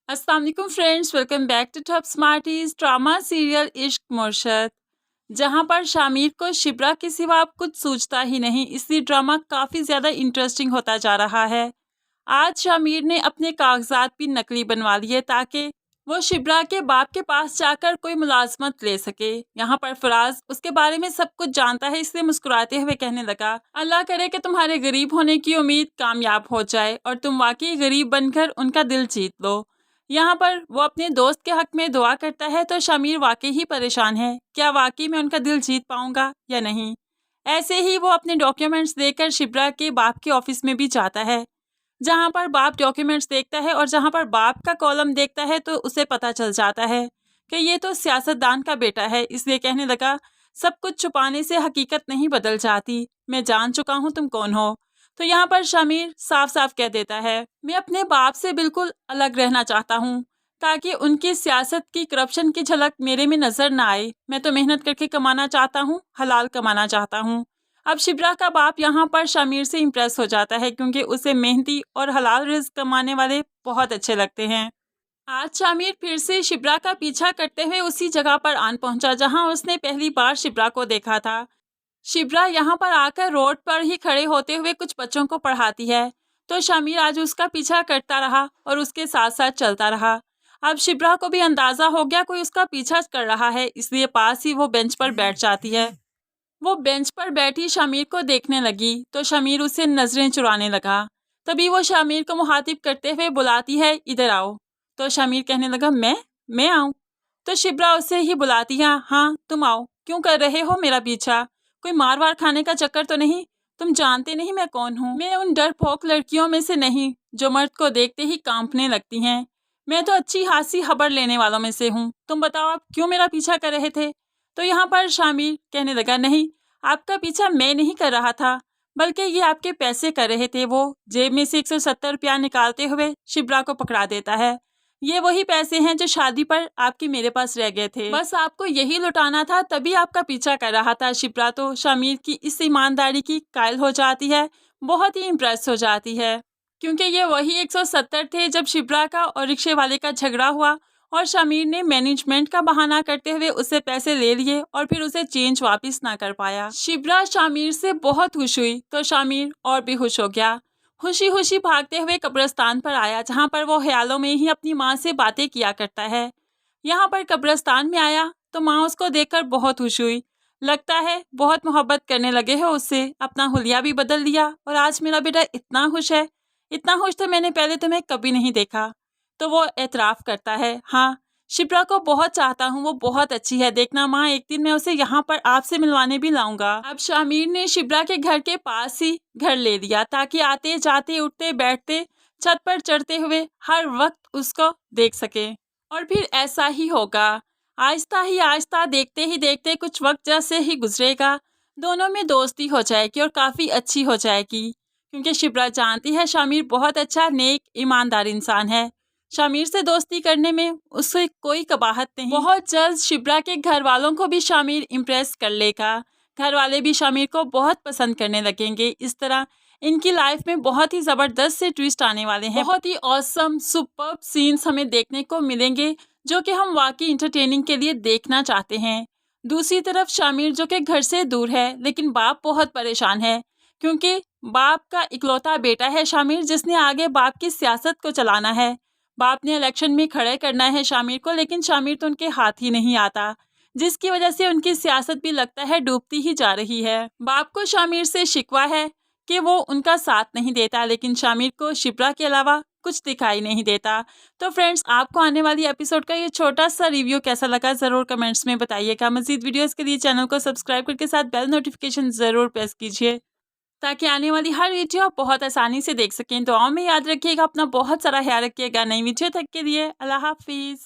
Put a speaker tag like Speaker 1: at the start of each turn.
Speaker 1: अस्सलाम वालेकुम friends, welcome back to top smarties drama serial Ishq Murshid. जहां पर शामिर को शिब्रा के सिवा अब कुछ सूझता ही नहीं, इसलिए ड्रामा काफ़ी ज़्यादा इंटरेस्टिंग होता जा रहा है। आज शामिर ने अपने कागजात भी नकली बनवा लिए ताकि वो शिब्रा के बाप के पास जाकर कोई मुलाजमत ले सके। यहाँ पर फराज उसके बारे में सब कुछ जानता है, इसलिए मुस्कुराते हुए कहने लगा, अल्लाह करे कि तुम्हारे गरीब होने की उम्मीद कामयाब हो जाए और तुम वाकई गरीब बनकर उनका दिल जीत लो। यहाँ पर वो अपने दोस्त के हक में दुआ करता है तो शामिर वाकई ही परेशान है, क्या वाकई मैं उनका दिल जीत पाऊंगा या नहीं। ऐसे ही वो अपने डॉक्यूमेंट्स देकर शिब्रा के बाप के ऑफिस में भी जाता है। जहाँ पर बाप डॉक्यूमेंट्स देखता है और जहाँ पर बाप का कॉलम देखता है तो उसे पता चल जाता है कि ये तो सियासतदान का बेटा है, इसलिए कहने लगा, सब कुछ छुपाने से हकीकत नहीं बदल जाती, मैं जान चुका हूँ तुम कौन हो। तो यहाँ पर शामिर साफ साफ कह देता है, मैं अपने बाप से बिल्कुल अलग रहना चाहता हूँ ताकि उनकी सियासत की करप्शन की झलक मेरे में नजर ना आए। मैं तो मेहनत करके कमाना चाहता हूँ, हलाल कमाना चाहता हूँ। अब शिब्रा का बाप यहाँ पर शामिर से इम्प्रेस हो जाता है क्योंकि उसे मेहनती और हलाल रिस्क कमाने वाले बहुत अच्छे लगते हैं। आज शामिर फिर से शिब्रा का पीछा करते हुए उसी जगह पर आन पहुंचा जहां उसने पहली बार शिब्रा को देखा था। शिब्रा यहाँ पर आकर रोड पर ही खड़े होते हुए कुछ बच्चों को पढ़ाती है, तो शामिर आज उसका पीछा करता रहा और उसके साथ साथ चलता रहा। अब शिब्रा को भी अंदाजा हो गया कोई उसका पीछा कर रहा है, इसलिए पास ही वो बेंच पर बैठ जाती है। वो बेंच पर बैठी शामिर को देखने लगी तो शामिर उसे नजरें चुराने लगा। तभी वो शामिर को मुखातिब करते हुए बुलाती है, इधर आओ। तो शामिर कहने लगा, मैं आऊँ? तो शिब्रा उसे ही बुलाती है, हाँ तुम आओ, क्यों कर रहे हो मेरा पीछा? कोई मार वार खाने का चक्कर तो नहीं? तुम जानते नहीं मैं कौन हूँ? मैं उन डरपोक लड़कियों में से नहीं जो मर्द को देखते ही कांपने लगती हैं। मैं तो अच्छी खासी खबर लेने वालों में से हूँ। तुम बताओ आप क्यों मेरा पीछा कर रहे थे? तो यहाँ पर शामिर कहने लगा, नहीं, आपका पीछा मैं नहीं कर रहा था, बल्कि ये आपके पैसे कर रहे थे। वो जेब में से 170 रुपया निकालते हुए शिब्रा को पकड़ा देता है। ये वही पैसे हैं जो शादी पर आपके मेरे पास रह गए थे, बस आपको यही लुटाना था, तभी आपका पीछा कर रहा था। शिब्रा तो शामिर की इस ईमानदारी की कायल हो जाती है, बहुत ही इम्प्रेस हो जाती है, क्योंकि ये वही 170 थे जब शिब्रा का और रिक्शे वाले का झगड़ा हुआ और शामिर ने मैनेजमेंट का बहाना करते हुए उससे पैसे ले लिए और फिर उसे चेंज वापस ना कर पाया। शिब्रा शामिर से बहुत खुश हुई तो शामिर और भी खुश हो गया। खुशी खुशी भागते हुए कब्रिस्तान पर आया जहाँ पर वो ख्यालों में ही अपनी माँ से बातें किया करता है। यहाँ पर कब्रिस्तान में आया तो माँ उसको देखकर बहुत खुश हुई, लगता है बहुत मोहब्बत करने लगे हैं उससे, अपना हुलिया भी बदल दिया और आज मेरा बेटा इतना खुश है, इतना खुश तो मैंने पहले तुम्हें कभी नहीं देखा। तो वो एतराफ़ करता है, हाँ शिप्रा को बहुत चाहता हूँ, वो बहुत अच्छी है, देखना माँ एक दिन मैं उसे यहाँ पर आपसे मिलवाने भी लाऊंगा। अब शामिर ने शिप्रा के घर के पास ही घर ले लिया ताकि आते जाते उठते बैठते छत पर चढ़ते हुए हर वक्त उसको देख सके। और फिर ऐसा ही होगा, आहिस्ता ही आहिस्ता देखते ही देखते कुछ वक्त जैसे ही गुजरेगा, दोनों में दोस्ती हो जाएगी और काफ़ी अच्छी हो जाएगी, क्योंकि शिप्रा जानती है शामिर बहुत अच्छा नेक ईमानदार इंसान है। शामिर से दोस्ती करने में उससे कोई कबाहत नहीं। बहुत जल्द शिप्रा के घर वालों को भी शामिर इम्प्रेस कर लेगा, घर वाले भी शामिर को बहुत पसंद करने लगेंगे। इस तरह इनकी लाइफ में बहुत ही ज़बरदस्त से ट्विस्ट आने वाले हैं, बहुत ही ऑसम सुपर्ब सीन्स हमें देखने को मिलेंगे जो कि हम वाकई इंटरटेनिंग के लिए देखना चाहते हैं। दूसरी तरफ शामिर जो कि घर से दूर है लेकिन बाप बहुत परेशान है, क्योंकि बाप का इकलौता बेटा है शामिर जिसने आगे बाप की सियासत को चलाना है। बाप ने इलेक्शन में खड़े करना है शामिर को, लेकिन शामिर तो उनके हाथ ही नहीं आता, जिसकी वजह से उनकी सियासत भी लगता है डूबती ही जा रही है। बाप को शामिर से शिकवा है कि वो उनका साथ नहीं देता, लेकिन शामिर को शिप्रा के अलावा कुछ दिखाई नहीं देता। तो फ्रेंड्स, आपको आने वाली एपिसोड का ये छोटा सा रिव्यू कैसा लगा ज़रूर कमेंट्स में बताइएगा। मज़ीद वीडियोस के लिए चैनल को सब्सक्राइब करके साथ बेल नोटिफिकेशन ज़रूर प्रेस कीजिए ताकि आने वाली हर वीडियो आप बहुत आसानी से देख सकें। दुआओं में याद रखिएगा, अपना बहुत सारा ख्याल रखिएगा। नई वीडियो तक के लिए अल्लाह हाफिज़।